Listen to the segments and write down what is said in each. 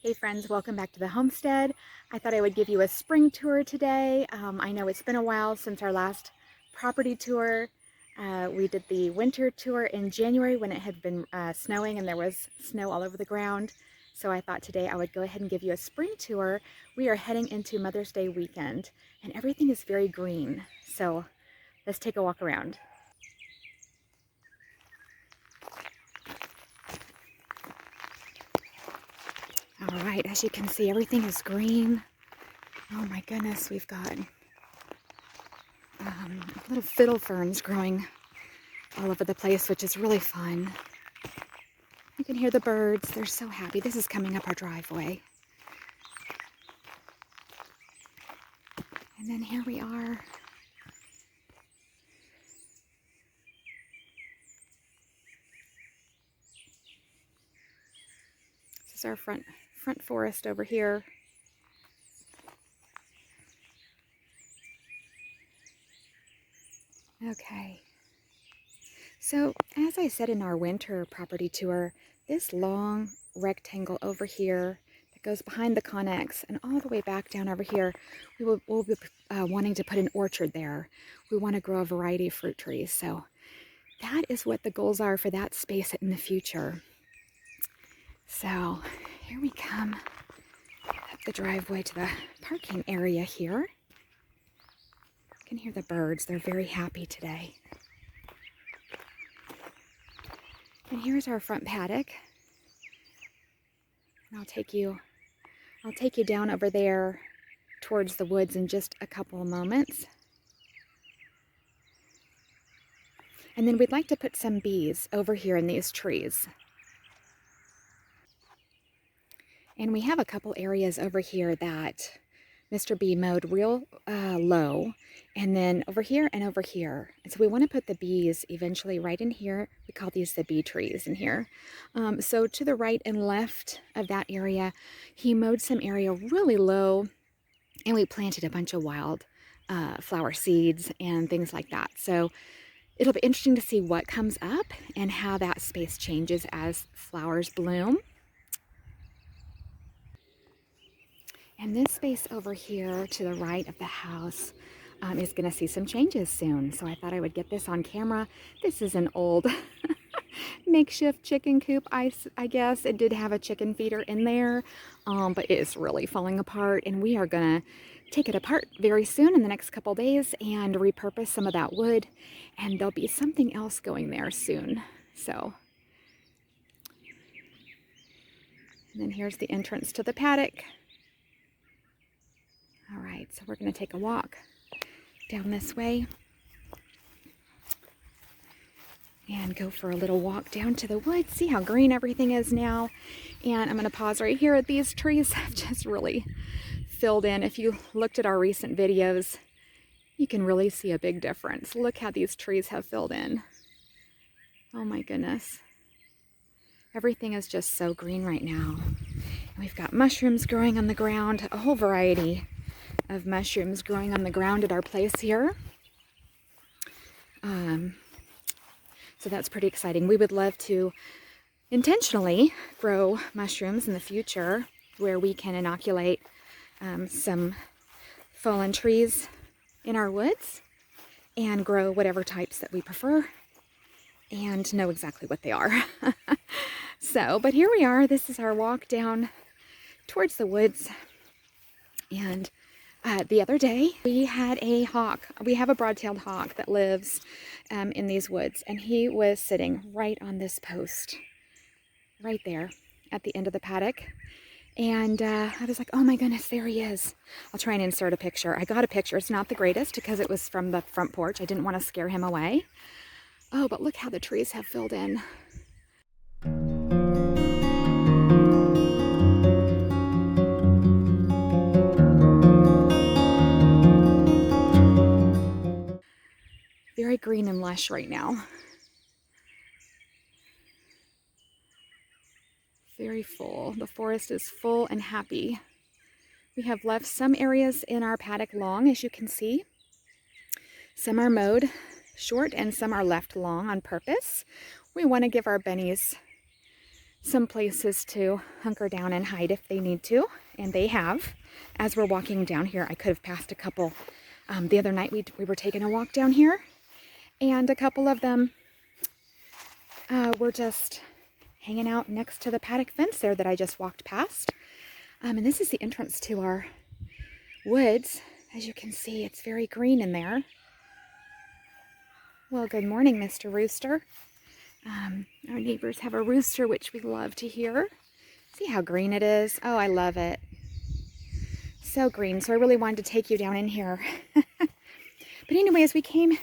Hey friends, welcome back to the homestead. I thought I would give you a spring tour today. I know it's been a while since our last property tour. We did the winter tour in January when it had been snowing and there was snow all over the ground. So I thought today I would go ahead and give you a spring tour. We are heading into Mother's Day weekend and everything is very green. So let's take a walk around. All right, as you can see, everything is green. Oh my goodness, we've got little fiddle ferns growing all over the place, which is really fun. You can hear the birds. They're so happy. This is coming up our driveway. And then here we are. This is our front forest over here. Okay. So, as I said in our winter property tour, this long rectangle over here that goes behind the Connex and all the way back down over here, we'll be wanting to put an orchard there. We want to grow a variety of fruit trees. So that is what the goals are for that space in the future. So here we come up the driveway to the parking area here. You can hear the birds. They're very happy today. And here's our front paddock. And I'll take you down over there towards the woods in just a couple of moments. And then we'd like to put some bees over here in these trees. And we have a couple areas over here that Mr. B mowed real low, and then over here and over here. And so we want to put the bees eventually right in here. We call these the bee trees in here. So to the right and left of that area, he mowed some area really low, and we planted a bunch of wild flower seeds and things like that. So it'll be interesting to see what comes up and how that space changes as flowers bloom. And this space over here to the right of the house is going to see some changes soon. So I thought I would get this on camera. This is an old makeshift chicken coop, I guess. It did have a chicken feeder in there, but it is really falling apart. And we are going to take it apart very soon in the next couple days and repurpose some of that wood. And there'll be something else going there soon. So, and then here's the entrance to the paddock. All right, so we're going to take a walk down this way and go for a little walk down to the woods, see how green everything is now. And I'm going to pause right here at these trees. Have just really filled in. If you looked at our recent videos, you can really see a big difference. Look how these trees have filled in. Oh my goodness. Everything is just so green right now. We've got mushrooms growing on the ground, a whole variety of mushrooms growing on the ground at our place here. So that's pretty exciting. We would love to intentionally grow mushrooms in the future where we can inoculate some fallen trees in our woods and grow whatever types that we prefer and know exactly what they are. So, but here we are. This is our walk down towards the woods. And the other day, we had a hawk. We have a broad-tailed hawk that lives in these woods, and he was sitting right on this post, right there at the end of the paddock. And I was like, oh my goodness, there he is. I'll try and insert a picture. I got a picture. It's not the greatest because it was from the front porch. I didn't want to scare him away. Oh, but look how the trees have filled in. Very green and lush right now. Very full. The forest is full and happy. We have left some areas in our paddock long, as you can see. Some are mowed short and some are left long on purpose. We want to give our bennies some places to hunker down and hide if they need to, and they have. As we're walking down here, I could have passed a couple. The other night we were taking a walk down here, and a couple of them were just hanging out next to the paddock fence there that I just walked past. And this is the entrance to our woods. As you can see, it's very green in there. Well, good morning, Mr. Rooster. Our neighbors have a rooster, which we love to hear. See how green it is? Oh, I love it. So green. So I really wanted to take you down in here. But anyways, we came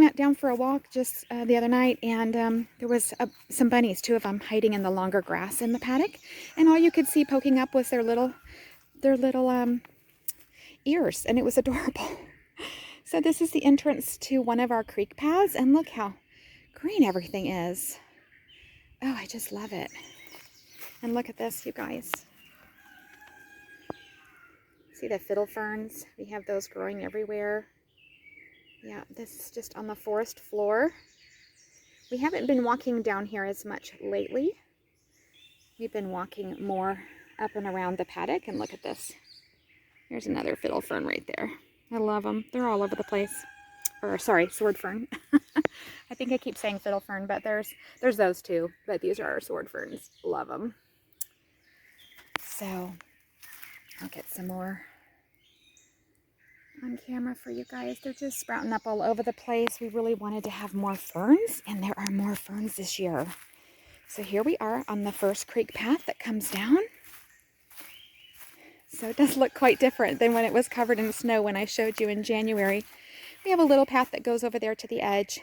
out down for a walk just the other night, and there was some bunnies, 2 of them, hiding in the longer grass in the paddock, and all you could see poking up was their little ears, and it was adorable. So this is the entrance to one of our creek paths, and look how green everything is. Oh, I just love it. And look at this, you guys. See the fiddle ferns? We have those growing everywhere. Yeah, this is just on the forest floor. We haven't been walking down here as much lately. We've been walking more up and around the paddock, and look at this. There's another fiddle fern right there. I love them. They're all over the place. Or, sorry, sword fern. I think I keep saying fiddle fern, but there's those two. But these are our sword ferns. Love them. So, I'll get some more on camera for you guys. They're just sprouting up all over the place. We really wanted to have more ferns, and there are more ferns this year. So here we are on the first creek path that comes down. So it does look quite different than when it was covered in snow when I showed you in January. We have a little path that goes over there to the edge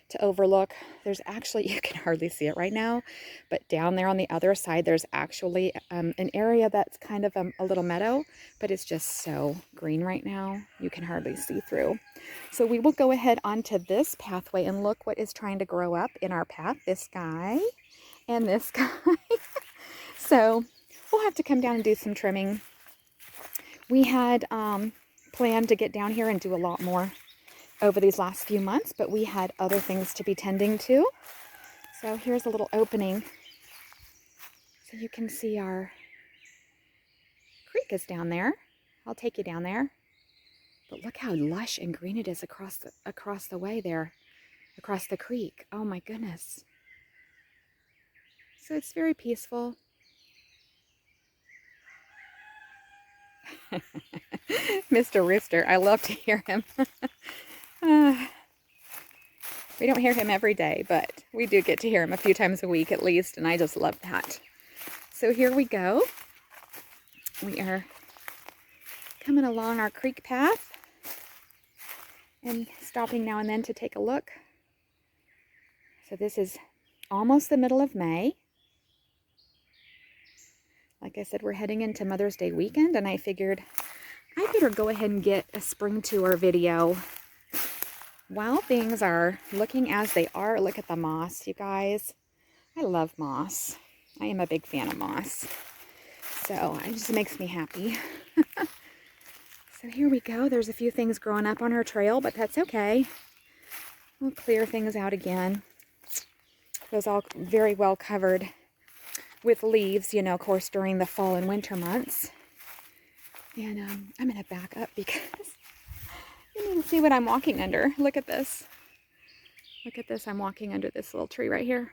to overlook. There's actually, you can hardly see it right now, but down there on the other side, there's actually an area that's kind of a little meadow, but it's just so green right now, you can hardly see through. So we will go ahead onto this pathway and look what is trying to grow up in our path. This guy and this guy. So we'll have to come down and do some trimming. We had planned to get down here and do a lot more over these last few months, but we had other things to be tending to. So here's a little opening so you can see our creek is down there. I'll take you down there. But look how lush and green it is across the way there, across the creek. Oh my goodness. So it's very peaceful. Mr. Rooster, I love to hear him. We don't hear him every day, but we do get to hear him a few times a week at least, and I just love that. So here we go. We are coming along our creek path and stopping now and then to take a look. So this is almost the middle of May. Like I said, we're heading into Mother's Day weekend, and I figured I better go ahead and get a spring tour video while things are looking as they are. Look at the moss, you guys. I love moss. I am a big fan of moss. So it just makes me happy. So here we go. There's a few things growing up on our trail, but that's okay. We'll clear things out again. It was all very well covered with leaves, you know, of course, during the fall and winter months. And I'm going to back up because you need to see what I'm walking under. Look at this. Look at this. I'm walking under this little tree right here.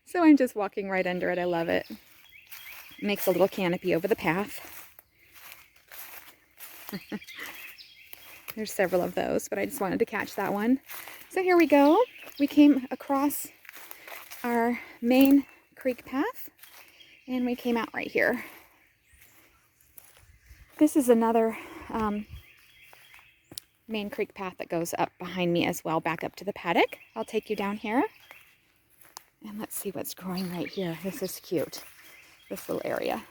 So I'm just walking right under it. I love it. It makes a little canopy over the path. There's several of those, but I just wanted to catch that one. So here we go. We came across our main creek path, and we came out right here. This is another main creek path that goes up behind me as well, back up to the paddock. I'll take you down here, and let's see what's growing right here. This is cute, this little area.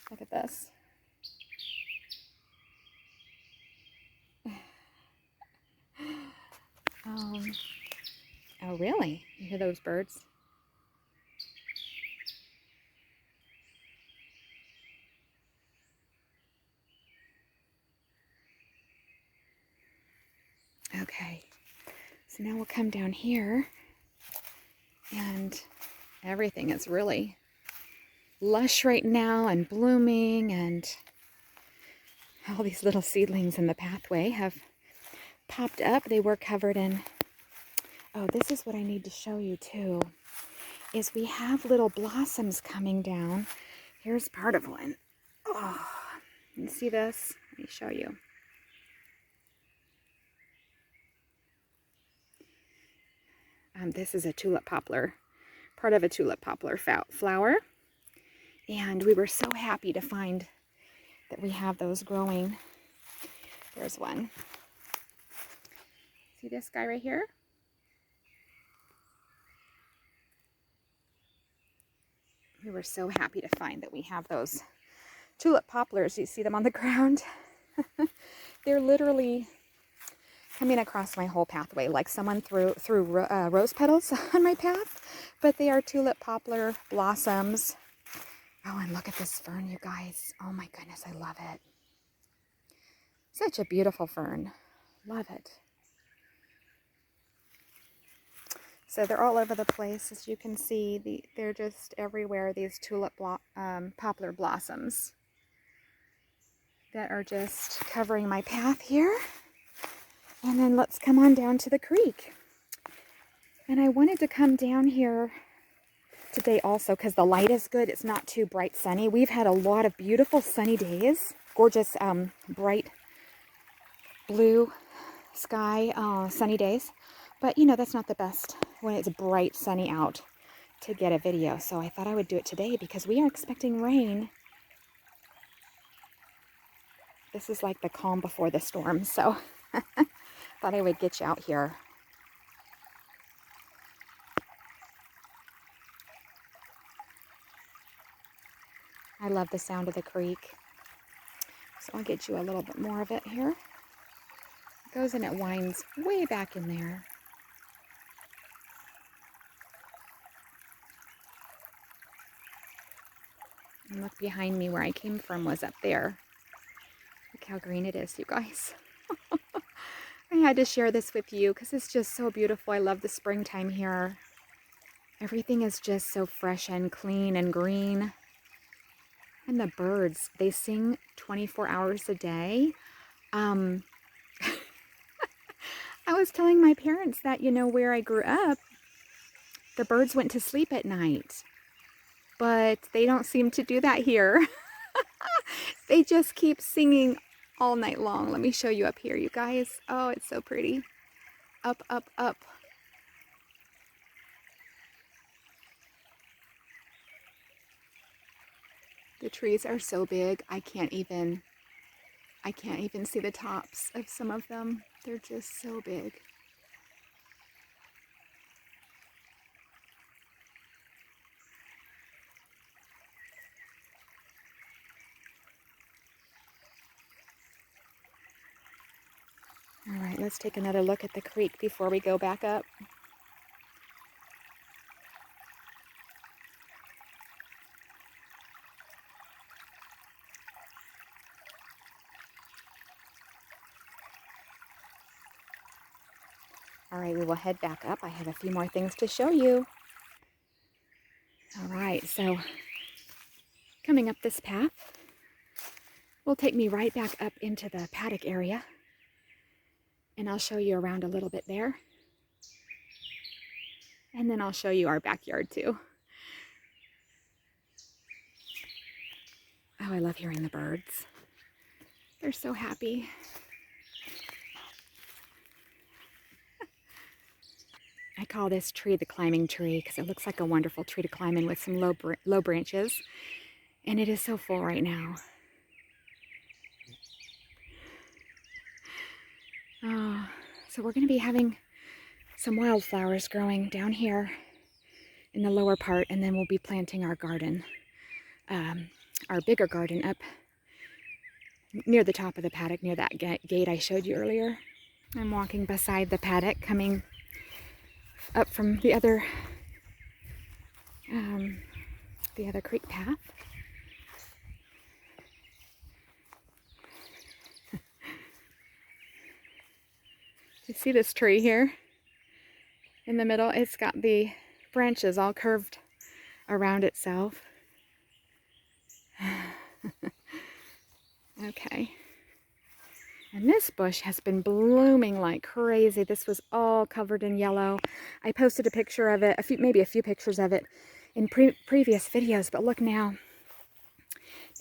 Look at this. Oh, really? You hear those birds? Okay, So now we'll come down here, and everything is really lush right now and blooming, and all these little seedlings in the pathway have popped up. They were covered in, oh, this is what I need to show you too, is we have little blossoms coming down. Here's part of one. Oh, you see this? Let me show you. This is a tulip poplar, part of a tulip poplar flower. And we were so happy to find that we have those growing. There's one. See this guy right here? We were so happy to find that we have those tulip poplars. You see them on the ground? They're literally coming across my whole pathway, like someone threw rose petals on my path, but they are tulip poplar blossoms. Oh, and look at this fern, you guys. Oh my goodness, I love it. Such a beautiful fern. Love it. So they're all over the place, as you can see. They're just everywhere, these tulip poplar blossoms that are just covering my path here. And then let's come on down to the creek. And I wanted to come down here today also because the light is good. It's not too bright sunny. We've had a lot of beautiful sunny days. Gorgeous bright blue sky sunny days. But you know, that's not the best when it's bright sunny out to get a video. So I thought I would do it today because we are expecting rain. This is like the calm before the storm. So thought I would get you out here. I love the sound of the creek. So I'll get you a little bit more of it here. It goes and it winds way back in there. And look behind me, where I came from was up there. Look how green it is, you guys. I had to share this with you because it's just so beautiful. I love the springtime here. Everything is just so fresh and clean and green. And the birds, they sing 24 hours a day. I was telling my parents that, you know, where I grew up, the birds went to sleep at night. But they don't seem to do that here. They just keep singing all night long. Let me show you up here, you guys. Oh, it's so pretty. Up, up, up. The trees are so big, I can't even see the tops of some of them. They're just so big. All right, let's take another look at the creek before we go back up. All right, we will head back up. I have a few more things to show you. All right, so coming up this path will take me right back up into the paddock area. And I'll show you around a little bit there. And then I'll show you our backyard too. Oh, I love hearing the birds. They're so happy. I call this tree the climbing tree because it looks like a wonderful tree to climb in with some low branches. And it is so full right now. Oh, so we're going to be having some wildflowers growing down here in the lower part, and then we'll be planting our garden, our bigger garden up near the top of the paddock, near that gate I showed you earlier. I'm walking beside the paddock, coming up from the other creek path. You see this tree here? in the middle. It's got the branches all curved around itself. Okay. And this bush has been blooming like crazy. This was all covered in yellow. I posted a picture of it, maybe a few pictures of it in previous videos, but look now.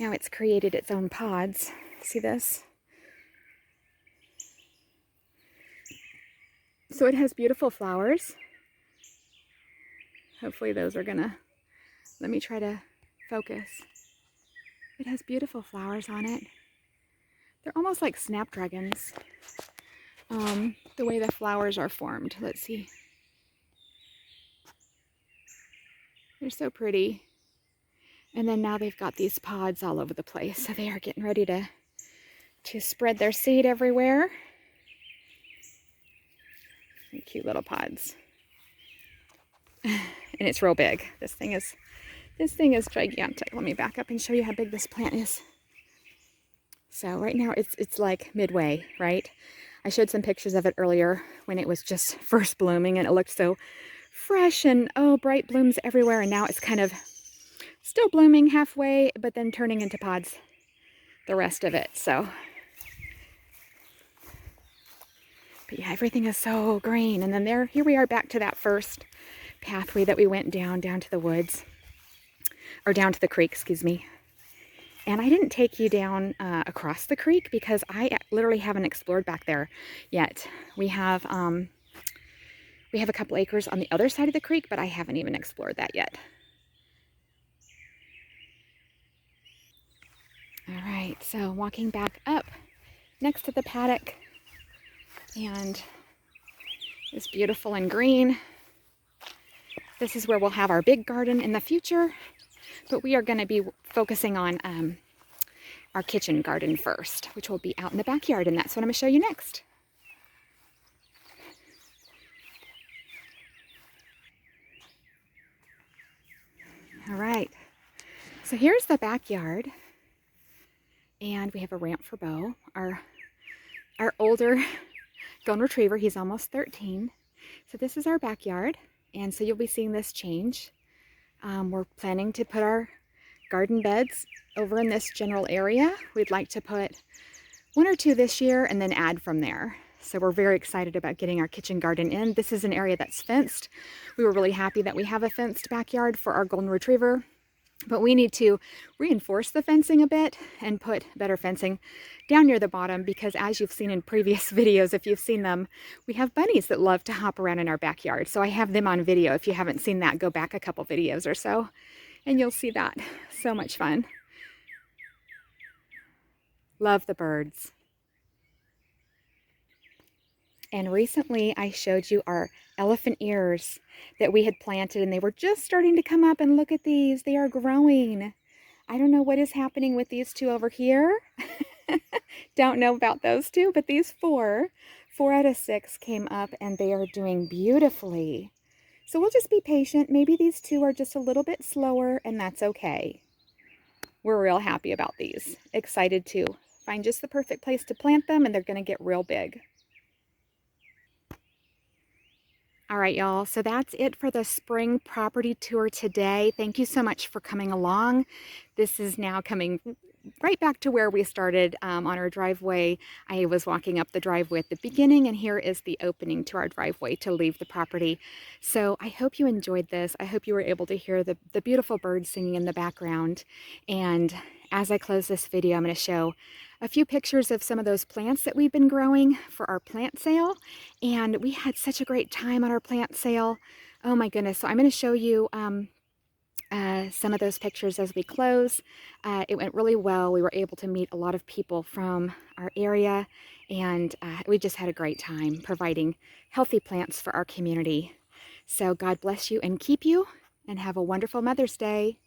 Now it's created its own pods. See this? So it has beautiful flowers. Hopefully those are gonna, let me try to focus. It has beautiful flowers on it. They're almost like snapdragons, the way the flowers are formed. Let's see. They're so pretty. And then now they've got these pods all over the place. So they are getting ready to spread their seed everywhere. And cute little pods. And it's real big. This thing is gigantic. Let me back up and show you how big this plant is. So right now it's like midway, right? I showed some pictures of it earlier when it was just first blooming and it looked so fresh and bright blooms everywhere. And now it's kind of still blooming halfway, but then turning into pods the rest of it. So, but yeah, everything is so green. And then here we are back to that first pathway that we went down to the woods, or down to the creek, excuse me. And I didn't take you down across the creek because I literally haven't explored back there yet. We have a couple acres on the other side of the creek, but I haven't even explored that yet. All right, so walking back up next to the paddock, and it's beautiful and green. This is where we'll have our big garden in the future, but we are going to be focusing on our kitchen garden first, which will be out in the backyard, and that's what I'm going to show you next. All right, so here's the backyard, and we have a ramp for Bo, our older golden retriever. He's almost 13. So this is our backyard, and so you'll be seeing this change. We're planning to put our garden beds over in this general area. We'd like to put 1 or 2 this year and then add from there. So we're very excited about getting our kitchen garden in. This is an area that's fenced. We were really happy that we have a fenced backyard for our golden retriever, but we need to reinforce the fencing a bit and put better fencing down near the bottom, because as you've seen in previous videos, if you've seen them, we have bunnies that love to hop around in our backyard. So I have them on video. If you haven't seen that, go back a couple videos or so and you'll see that. So much fun. Love the birds. And recently I showed you our elephant ears that we had planted, and they were just starting to come up, and look at these. They are growing. I don't know what is happening with these 2 over here. Don't know about those 2, but these 4 out of 6 came up, and they are doing beautifully. So we'll just be patient. Maybe these 2 are just a little bit slower, and that's okay. We're real happy about these. Excited to find just the perfect place to plant them, and they're going to get real big. All right, y'all, so that's it for the spring property tour today. Thank you so much for coming along. This is now coming right back to where we started on our driveway. I was walking up the driveway at the beginning, and here is the opening to our driveway to leave the property. So I hope you enjoyed this. I hope you were able to hear the beautiful birds singing in the background. And as I close this video, I'm going to show a few pictures of some of those plants that we've been growing for our plant sale. And we had such a great time on our plant sale. Oh my goodness. So I'm going to show you some of those pictures as we close. It went really well. We were able to meet a lot of people from our area, and we just had a great time providing healthy plants for our community. So God bless you and keep you, and have a wonderful Mother's Day.